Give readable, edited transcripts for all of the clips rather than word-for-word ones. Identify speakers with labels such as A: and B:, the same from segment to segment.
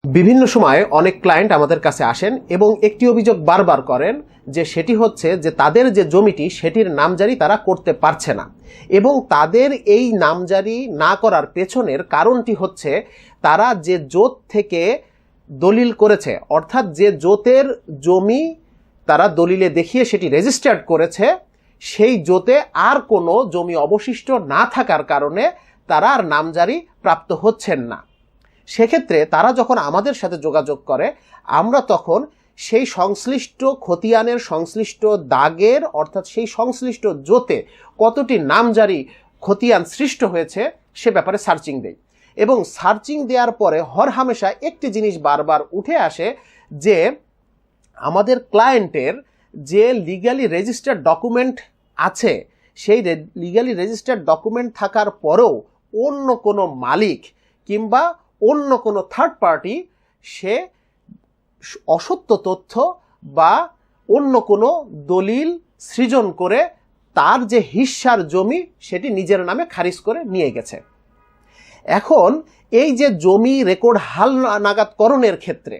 A: বিভিন্ন সময় অনেক ক্লায়েন্ট আমাদের কাছে আসেন এবং একটি অভিযোগ বারবার করেন যে সেটি হচ্ছে যে তাদের যে জমিটি সেটির নামজারি তারা করতে পারছে না এবং তাদের এই নামজারি না করার পেছনের কারণটি হচ্ছে তারা যে জোত থেকে দলিল করেছে, অর্থাৎ যে জোতের জমি তারা দলিলে দেখিয়ে সেটি রেজিস্টার্ড করেছে, সেই জোতে আর কোনো জমি অবশিষ্ট না থাকার কারণে তারা আর নামজারি প্রাপ্ত হচ্ছেন না। সেক্ষেত্রে তারা যখন আমাদের সাথে যোগাযোগ করে, আমরা তখন সেই সংশ্লিষ্ট খতিয়ানের সংশ্লিষ্ট দাগের অর্থাৎ সেই সংশ্লিষ্ট জোতে কতটি নামজারি খতিয়ান সৃষ্ট হয়েছে সে ব্যাপারে সার্চিং দেই এবং সার্চিং দেওয়ার পরে হরহামেশা একটি জিনিস বারবার উঠে আসে যে আমাদের ক্লায়েন্টের যে লিগ্যালি রেজিস্টার্ড ডকুমেন্ট আছে সেই লিগ্যালি রেজিস্টার্ড ডকুমেন্ট থাকার পরেও অন্য কোনো মালিক কিংবা অন্য কোনো থার্ড পার্টি সে অসত্য তথ্য বা অন্য কোনো দলিল সৃজন করে তার যে হিস্সার জমি সেটি নিজের নামে খারিজ করে নিয়ে গেছে। এখন এই যে জমি রেকর্ড হাল নাগাদকরণের ক্ষেত্রে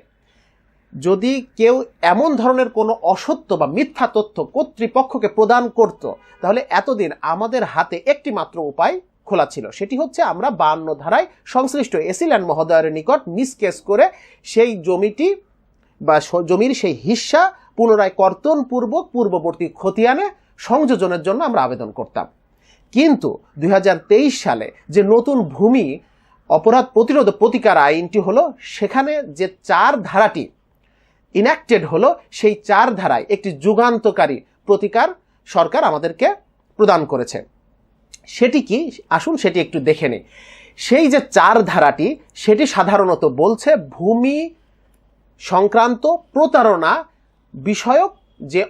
A: যদি কেউ এমন ধরনের কোনো অসত্য বা মিথ্যা তথ্য কর্তৃপক্ষকে প্রদান করত, তাহলে এতদিন আমাদের হাতে একটি মাত্র উপায় খোলা ছিল, সেটি হচ্ছে আমরা 52 ধারায় সংশ্লিষ্ট এসিল্যান্ড মহোদয়ের নিকট মিসকেস করে সেই জমিটি বা জমির সেই হিস্সা পুনরায় কর্তনপূর্বক পূর্ববর্তী খতিয়ানে সংযোজনের জন্য আমরা আবেদন করতাম। কিন্তু 2023 সালে যে নতুন ভূমি অপরাধ প্রতিরোধ প্রতিকার আইনটি হলো, সেখানে যে 4 ধারাটি ইনঅ্যাক্টেড হলো, সেই 4 ধারায় একটি যুগান্তকারী প্রতিকার সরকার আমাদেরকে প্রদান করেছে। সেটি কি আসুন সেটি একটু দেখে নিই। সেই যে 4 ধারাটি সেটি সাধারণত বলছে ভূমি সংক্রান্ত প্রতারণা বিষয়ক যে